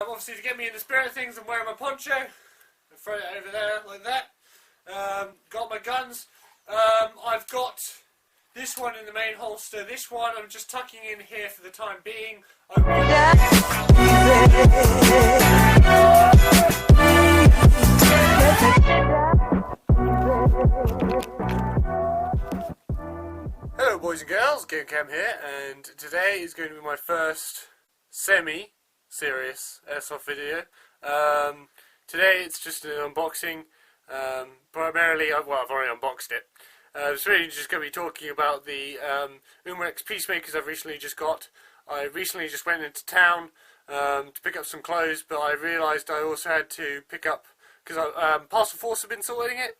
Obviously, to get me in the spirit of things, I'm wearing my poncho. I throw it over there like that. Got my guns. I've got this one in the main holster. This one I'm just tucking in here for the time being. Hello boys and girls, GameCam here, and today is going to be my first semi-serious Airsoft video. Today it's just an unboxing. Primarily, I've already unboxed it. It's really just going to be talking about the Umarex Peacemakers I've recently just got. I recently just went into town to pick up some clothes, but I realised I also had to pick up, because Parcel Force have been sorting it,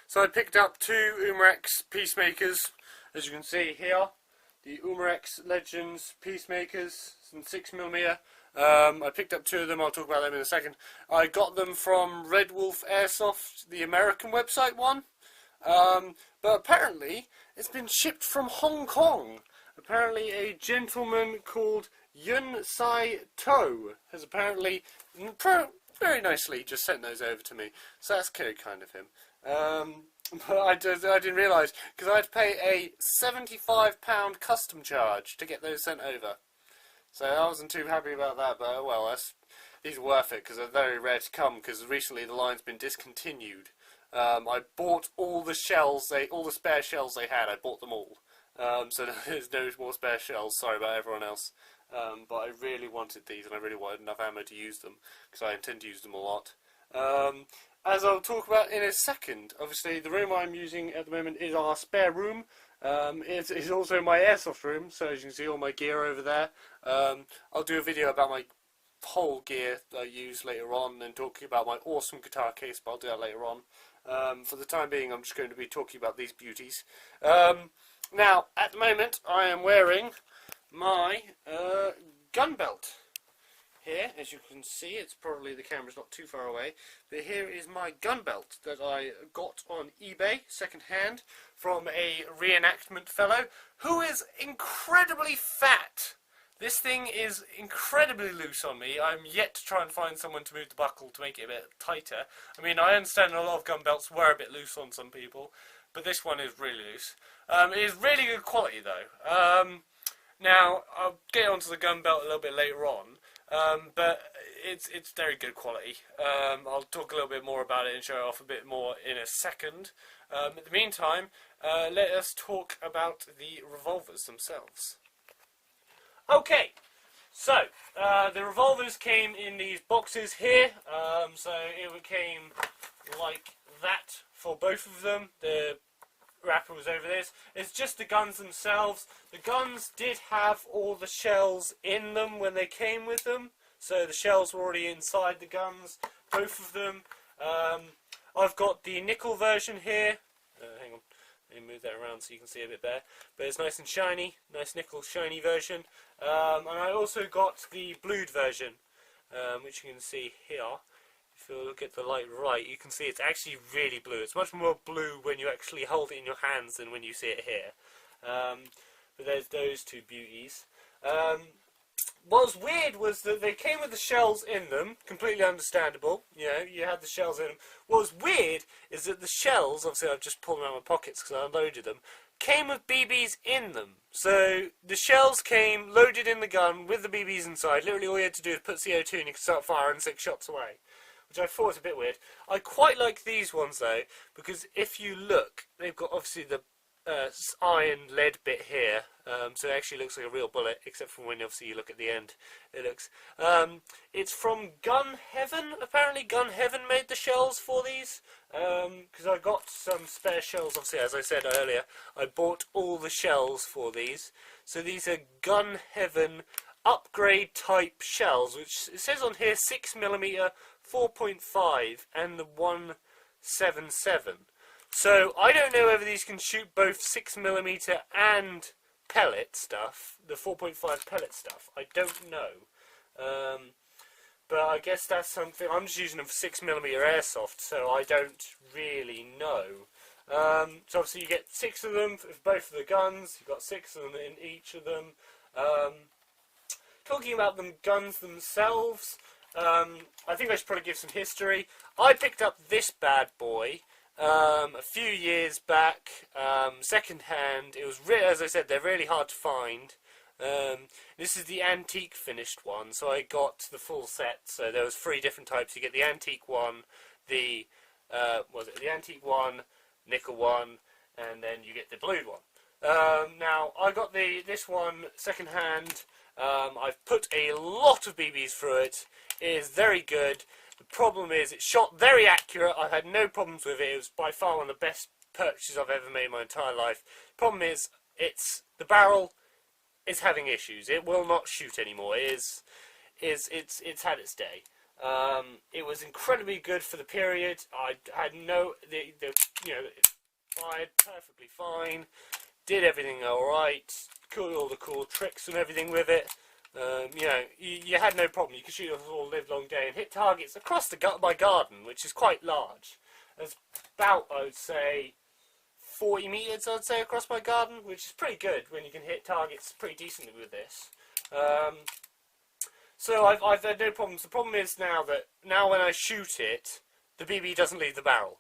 so I picked up two Umarex Peacemakers, as you can see here, the Umarex Legends Peacemakers, some 6mm. I picked up two of them, I'll talk about them in a second. I got them from Red Wolf Airsoft, the American website one, but apparently it's been shipped from Hong Kong. Apparently a gentleman called Yun Sai To has apparently very nicely just sent those over to me, so that's kind of him. But I didn't realise, because I had to pay a £75 custom charge to get those sent over. So I wasn't too happy about that, but well, these are worth it because they're very rare to come, because recently the line's been discontinued. I bought all the shells, all the spare shells they had, I bought them all. So there's no more spare shells, sorry about everyone else. But I really wanted these, and I really wanted enough ammo to use them, because I intend to use them a lot. As I'll talk about in a second, obviously the room I'm using at the moment is our spare room. It's also my airsoft room, so as you can see all my gear over there. I'll do a video about my whole gear that I use later on, and talking about my awesome guitar case, but I'll do that later on. For the time being, I'm just going to be talking about these beauties. Now, at the moment, I am wearing my gun belt. Here, as you can see, it's probably the camera's not too far away, but here is my gun belt that I got on eBay, second hand, from a reenactment fellow who is incredibly fat. This thing is incredibly loose on me. I'm yet to try and find someone to move the buckle to make it a bit tighter. I mean, I understand a lot of gun belts were a bit loose on some people, but this one is really loose. It is really good quality though. Now, I'll get onto the gun belt a little bit later on. But it's very good quality. I'll talk a little bit more about it and show it off a bit more in a second. In the meantime, let us talk about the revolvers themselves. Okay, so the revolvers came in these boxes here. So it came like that for both of them. The wrapper was over this. It's just the guns themselves. The guns did have all the shells in them when they came with them, so the shells were already inside the guns, both of them. I've got the nickel version here. Hang on, let me move that around so you can see a bit better. But it's nice and shiny, nice nickel shiny version. And I also got the blued version, which you can see here. If you look at the light right, you can see it's actually really blue. It's much more blue when you actually hold it in your hands than when you see it here. But there's those two beauties. What was weird was that they came with the shells in them, completely understandable. You know, you had the shells in them. What was weird is that the shells, obviously I've just pulled them out of my pockets because I unloaded them, came with BBs in them. So the shells came loaded in the gun with the BBs inside. Literally all you had to do is put CO2 and you could start firing 6 shots away, which I thought was a bit weird. I quite like these ones though, because if you look, they've got obviously the iron lead bit here, so it actually looks like a real bullet, except for when obviously you look at the end. It looks. It's from Gun Heaven. Apparently Gun Heaven made the shells for these, because I got some spare shells. Obviously, as I said earlier, I bought all the shells for these. So these are Gun Heaven upgrade type shells, which it says on here 6mm, 4.5, and the 177. So I don't know whether these can shoot both 6mm and pellet stuff, the 4.5 pellet stuff. I don't know. But I guess that's something. I'm just using them for 6mm airsoft, so I don't really know. So obviously you get 6 of them for both of the guns. You've got 6 of them in each of them. Talking about the guns themselves, I think I should probably give some history. I picked up this bad boy a few years back, second hand. It was, as I said, they're really hard to find. This is the antique finished one, so I got the full set. So there was 3 different types. You get the antique one, the the antique one, nickel one, and then you get the blue one. Now I got this one second hand. I've put a lot of BBs through it. It is very good. The problem is it shot very accurate. I had no problems with it. It was by far one of the best purchases I've ever made in my entire life. The problem is the barrel is having issues. It will not shoot anymore. It's had its day. It was incredibly good for the period. I had it fired perfectly fine. Did everything alright. All the cool tricks and everything with it. You had no problem. You could shoot it all live long day and hit targets across my garden, which is quite large. It's about, I would say, 40 metres, I'd say, across my garden, which is pretty good when you can hit targets pretty decently with this. So I've had no problems. The problem is now when I shoot it, the BB doesn't leave the barrel,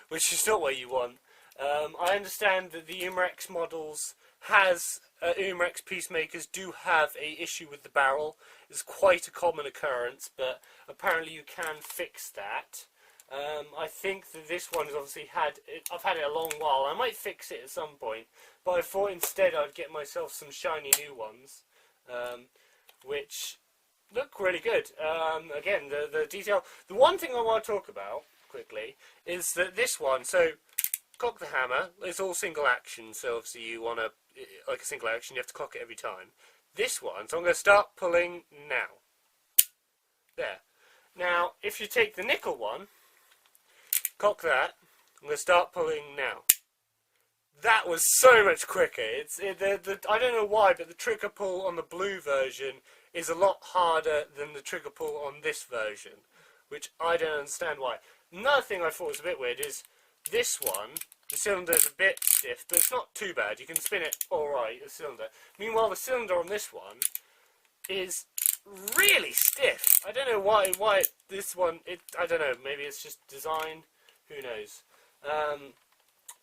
which is not what you want. I understand that the Umarex models Umarex Peacemakers do have a issue with the barrel. It's quite a common occurrence, but apparently you can fix that. I think that this one has obviously I've had it a long while. I might fix it at some point, but I thought instead I'd get myself some shiny new ones, which look really good. Again, the detail. The one thing I want to talk about quickly is that this one, so cock the hammer, it's all single action, so obviously you want to, like a single action, you have to cock it every time. This one, so I'm going to start pulling now. There. Now, if you take the nickel one, cock that, I'm going to start pulling now. That was so much quicker. I don't know why, but the trigger pull on the blue version is a lot harder than the trigger pull on this version, which I don't understand why. Another thing I thought was a bit weird is this one, the cylinder is a bit stiff, but it's not too bad. You can spin it alright, the cylinder. Meanwhile, the cylinder on this one is really stiff. I don't know why this one, I don't know, maybe it's just design, who knows.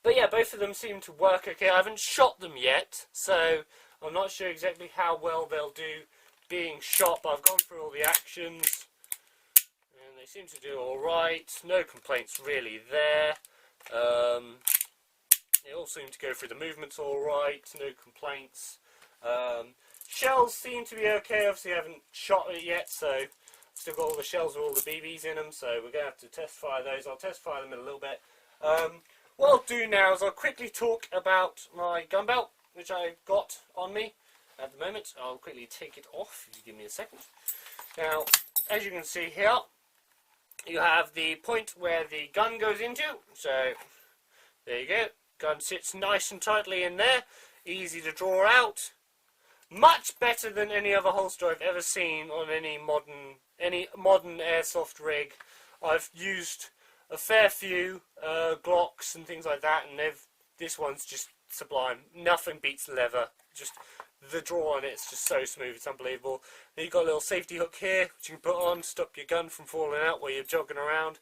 But yeah, both of them seem to work okay. I haven't shot them yet, so I'm not sure exactly how well they'll do being shot, but I've gone through all the actions, and they seem to do alright. No complaints really there. They all seem to go through the movements alright, no complaints. Shells seem to be okay. Obviously I haven't shot it yet, so I've still got all the shells with all the BBs in them, so we're going to have to test fire those. I'll test fire them in a little bit. What I'll do now is I'll quickly talk about my gun belt, which I've got on me at the moment. I'll quickly take it off, if you give me a second. Now, as you can see here, you have the point where the gun goes into, so there you go. Gun sits nice and tightly in there, easy to draw out. Much better than any other holster I've ever seen on any modern airsoft rig. I've used a fair few Glocks and things like that, and this one's just sublime. Nothing beats leather. Just the draw on it's just so smooth, it's unbelievable. Then you've got a little safety hook here, which you can put on, stop your gun from falling out while you're jogging around.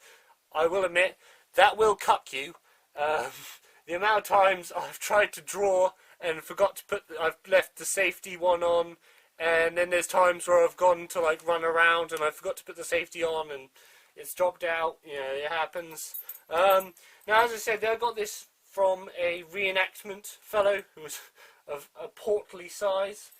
I will admit, that will cuck you. The amount of times I've tried to draw and forgot to I've left the safety one on, and then there's times where I've gone to like run around and I forgot to put the safety on and it's dropped out. You know, it happens. Now, as I said, I got this from a reenactment fellow who was of a portly size.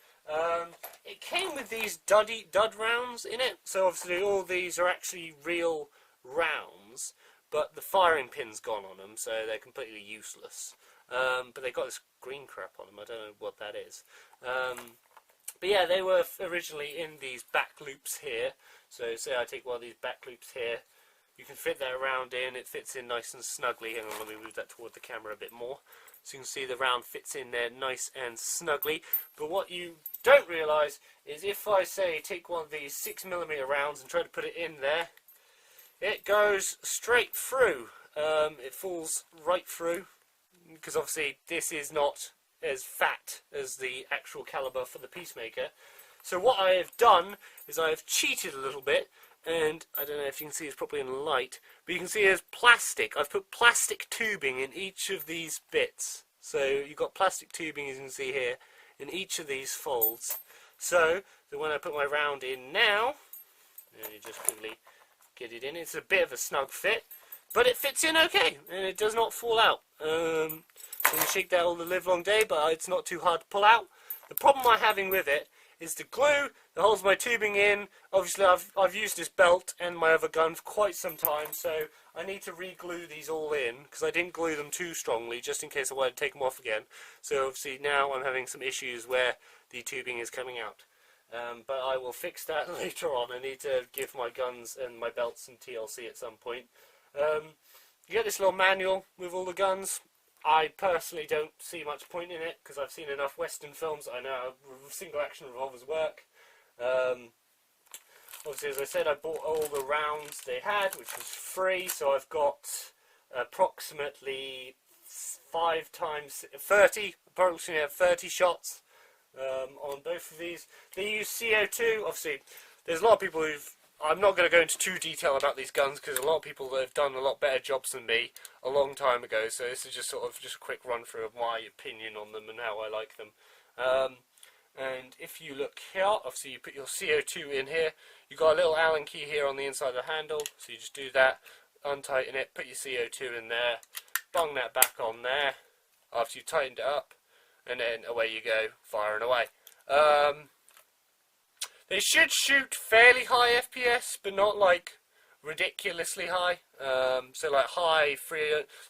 It came with these dud rounds in it, so obviously all these are actually real rounds, but the firing pin's gone on them, so they're completely useless. But they got this green crap on them, I don't know what that is. But yeah, they were originally in these back loops here, so say I take one of these back loops here, you can fit that round in, it fits in nice and snugly. Hang on, let me move that toward the camera a bit more. So you can see the round fits in there nice and snugly. But what you don't realise is if I say take one of these 6mm rounds and try to put it in there, it goes straight through. It falls right through, because obviously this is not as fat as the actual caliber for the Peacemaker. So what I have done is I have cheated a little bit, and I don't know if you can see it's properly in the light, but you can see there's plastic. I've put plastic tubing in each of these bits. So you've got plastic tubing, as you can see here, in each of these folds. So that when I put my round in now, and you just quickly get it in, it's a bit of a snug fit, but it fits in okay, and it does not fall out. You can shake that all the live long day, but it's not too hard to pull out. The problem I'm having with it is the glue that holds my tubing in. Obviously I've used this belt and my other gun for quite some time, so I need to re-glue these all in, because I didn't glue them too strongly, just in case I wanted to take them off again. So obviously now I'm having some issues where the tubing is coming out. But I will fix that later on. I need to give my guns and my belts some TLC at some point. You get this little manual with all the guns. I personally don't see much point in it, because I've seen enough Western films that I know how single action revolvers work. Obviously, as I said, I bought all the rounds they had, which was free, so I've got approximately 5 times 30, approximately 30 shots on both of these. They use CO2. Obviously, there's a lot of people who've... I'm not going to go into too detail about these guns, because a lot of people have done a lot better jobs than me a long time ago, so this is just a quick run through of my opinion on them and how I like them. And if you look here, obviously you put your CO2 in here. You've got a little Allen key here on the inside of the handle, so you just do that, untighten it, put your CO2 in there, bung that back on there after you've tightened it up, and then away you go, firing away. They should shoot fairly high FPS, but not like ridiculously high. So like high,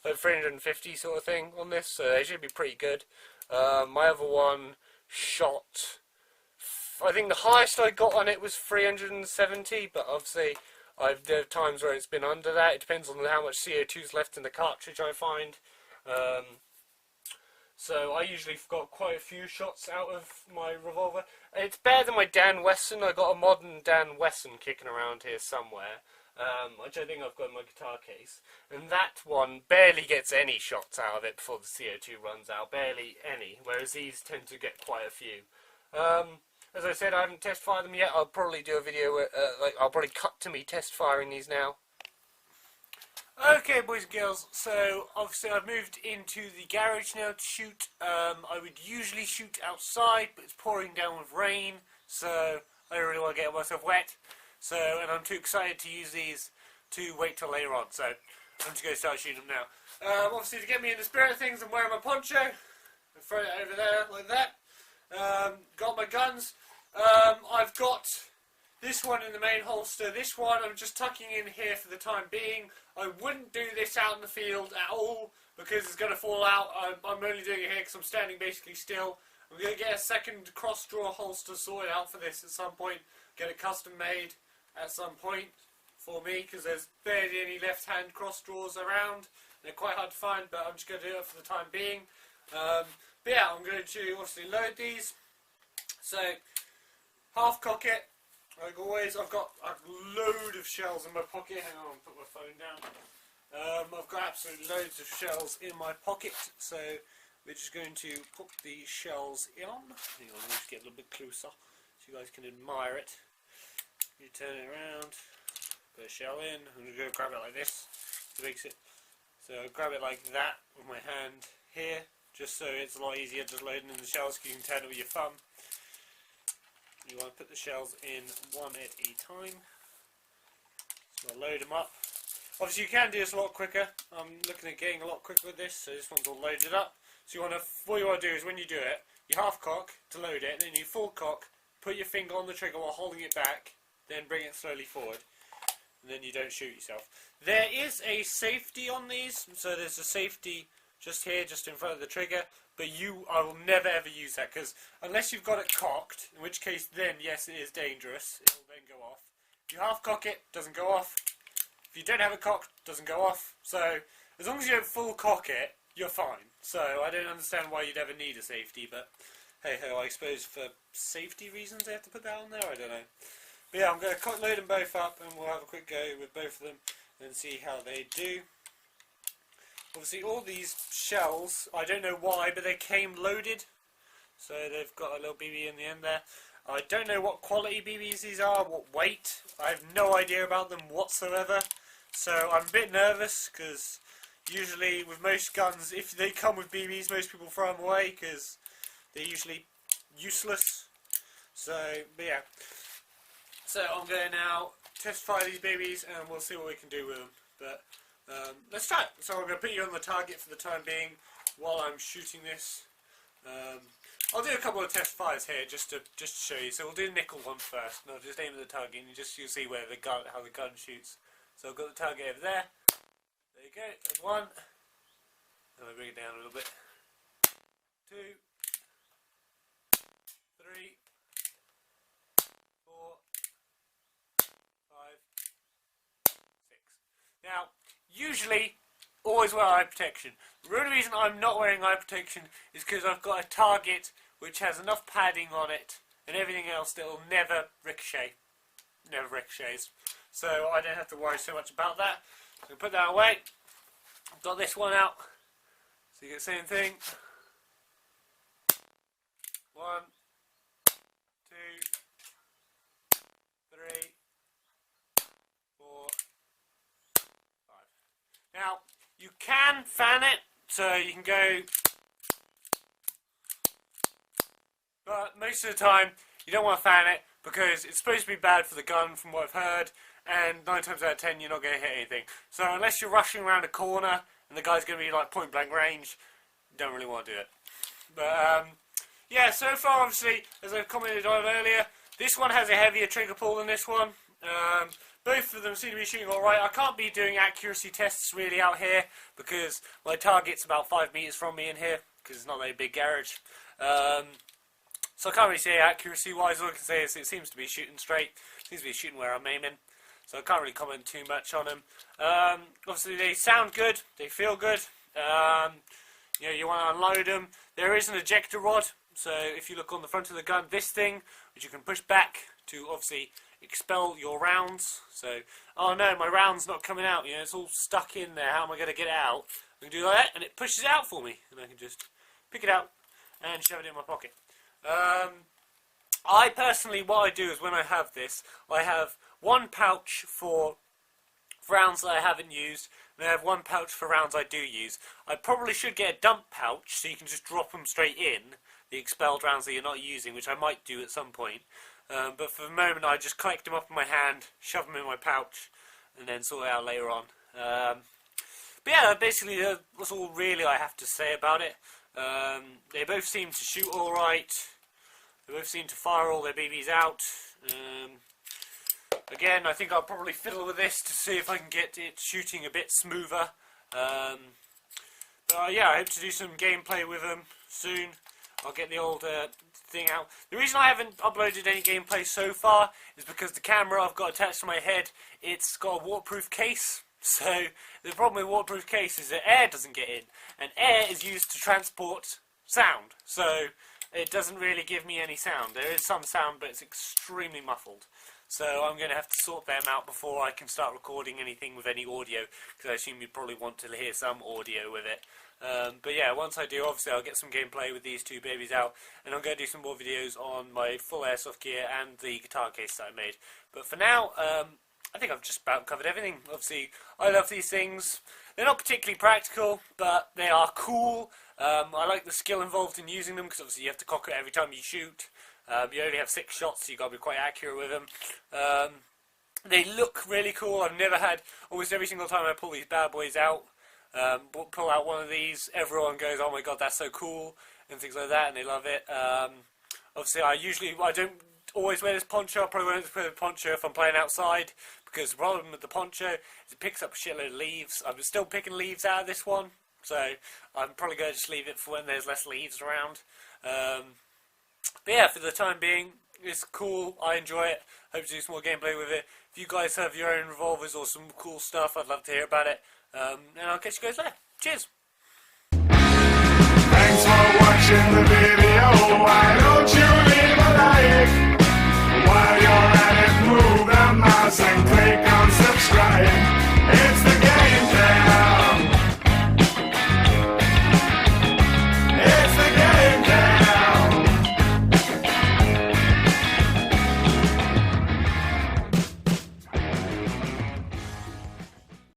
like 350 sort of thing on this, so they should be pretty good. My other one shot, I think the highest I got on it was 370, but obviously there are times where it's been under that. It depends on how much CO2 is left in the cartridge, I find. So I usually got quite a few shots out of my revolver. It's better than my Dan Wesson. I got a modern Dan Wesson kicking around here somewhere, which I think I've got in my guitar case. And that one barely gets any shots out of it before the CO2 runs out. Barely any, whereas these tend to get quite a few. As I said, I haven't test fired them yet. I'll probably do a video where, I'll probably cut to me test firing these now. Okay, boys and girls, so obviously I've moved into the garage now to shoot. I would usually shoot outside, but it's pouring down with rain, so I don't really want to get myself wet. So, and I'm too excited to use these to wait till later on, so I'm just going to start shooting them now. Obviously, to get me in the spirit of things, I'm wearing my poncho. I throw it over there like that. Got my guns. I've got this one in the main holster. This one I'm just tucking in here for the time being. I wouldn't do this out in the field at all, because it's going to fall out. I'm only doing it here because I'm standing basically still. I'm going to get a second cross-draw holster sorted out for this at some point. Get it custom made at some point for me, because there's barely any left-hand cross-draws around. They're quite hard to find, but I'm just going to do it for the time being. But yeah, I'm going to obviously load these. So, half cock it. Like always, I've got a load of shells in my pocket. Hang on, put my phone down. I've got absolutely loads of shells in my pocket, so we're just going to put the shells in. Hang on, let me just get a little bit closer so you guys can admire it. You turn it around, put a shell in. I'm going to go grab it like this to mix it. So I grab it like that with my hand here, just so it's a lot easier just loading in the shells, because you can turn it with your thumb. You want to put the shells in one at a time. So I'll load them up. Obviously you can do this a lot quicker. I'm looking at getting a lot quicker with this, so this one's all loaded up. So what you want to do is when you do it, you half cock to load it, and then you full cock, put your finger on the trigger while holding it back, then bring it slowly forward, and then you don't shoot yourself. There is a safety on these, so there's a safety just here, just in front of the trigger, but I will never ever use that, because unless you've got it cocked, in which case then yes it is dangerous, it will then go off. If you half cock it, doesn't go off. If you don't have it cocked, doesn't go off. So as long as you don't full cock it, you're fine. So I don't understand why you'd ever need a safety, but hey ho, I suppose for safety reasons they have to put that on there, I don't know. But yeah, I'm going to load them both up and we'll have a quick go with both of them and see how they do. Obviously all these shells, I don't know why, but they came loaded. So they've got a little BB in the end there. I don't know what quality BBs these are, what weight. I have no idea about them whatsoever. So I'm a bit nervous because usually with most guns, if they come with BBs, most people throw them away because they're usually useless. So, but yeah. So I'm going to now test fire these babies and we'll see what we can do with them. But let's try it. So I'm going to put you on the target for the time being while I'm shooting this. I'll do a couple of test fires here just to show you. So we'll do the nickel one first, and I'll just aim at the target, and you'll see where how the gun shoots. So I've got the target over there. There you go. That's one. And I'll bring it down a little bit. 2, 3, 4, 5, 6. Now, usually, always wear eye protection. The only reason I'm not wearing eye protection is because I've got a target which has enough padding on it and everything else that will never ricochet. Never ricochets. So I don't have to worry so much about that. So put that away. I've got this one out. So you get the same thing. 1, 2, 3, 4, 5. Now, you can fan it, so you can go, but most of the time you don't want to fan it because it's supposed to be bad for the gun from what I've heard, and 9 times out of 10 you're not going to hit anything. So unless you're rushing around a corner and the guy's going to be like point blank range, you don't really want to do it. But yeah, so far obviously, as I commented on earlier, this one has a heavier trigger pull than this one. Both of them seem to be shooting alright. I can't be doing accuracy tests really out here because my target's about 5 metres from me in here because it's not a very big garage. So I can't really say accuracy wise. All I can say is it seems to be shooting straight. It seems to be shooting where I'm aiming. So I can't really comment too much on them. Obviously they sound good. They feel good. You know, you want to unload them. There is an ejector rod. So if you look on the front of the gun, this thing, which you can push back to obviously expel your rounds. So, oh no, my round's not coming out, you know, it's all stuck in there, how am I going to get it out? I can do that, and it pushes it out for me, and I can just pick it out and shove it in my pocket. I personally, what I do is when I have this, I have one pouch for rounds that I haven't used, and I have one pouch for rounds I do use. I probably should get a dump pouch, so you can just drop them straight in, the expelled rounds that you're not using, which I might do at some point. But for the moment I just collect them up in my hand, shove them in my pouch, and then sort it out later on. But yeah, basically that's all really I have to say about it. They both seem to shoot alright. They both seem to fire all their BBs out. Again, I think I'll probably fiddle with this to see if I can get it shooting a bit smoother. But yeah, I hope to do some gameplay with them soon. I'll get the old thing out. The reason I haven't uploaded any gameplay so far is because the camera I've got attached to my head, it's got a waterproof case. So the problem with waterproof case is that air doesn't get in, and air is used to transport sound. So it doesn't really give me any sound. There is some sound, but it's extremely muffled. So I'm going to have to sort them out before I can start recording anything with any audio, because I assume you probably want to hear some audio with it. But yeah, once I do, obviously I'll get some gameplay with these two babies out, and I'm going to do some more videos on my full airsoft gear and the guitar case that I made. But for now, I think I've just about covered everything. Obviously, I love these things. They're not particularly practical, but they are cool. I like the skill involved in using them, because obviously you have to cock it every time you shoot. You only have 6 shots, so you've got to be quite accurate with them. They look really cool. I've never had, almost every single time I pull these bad boys out, pull out one of these, everyone goes, oh my god, that's so cool, and things like that, and they love it. Obviously, I don't always wear this poncho. I probably won't wear the poncho if I'm playing outside, because the problem with the poncho is it picks up a shitload of leaves. I'm still picking leaves out of this one, so I'm probably going to just leave it for when there's less leaves around. But yeah, for the time being, it's cool. I enjoy it. Hope to do some more gameplay with it. If you guys have your own revolvers or some cool stuff, I'd love to hear about it. And I'll catch you guys later. Cheers! Thanks for watching the video. Why don't you leave a like? While you're at it, move the mouse and click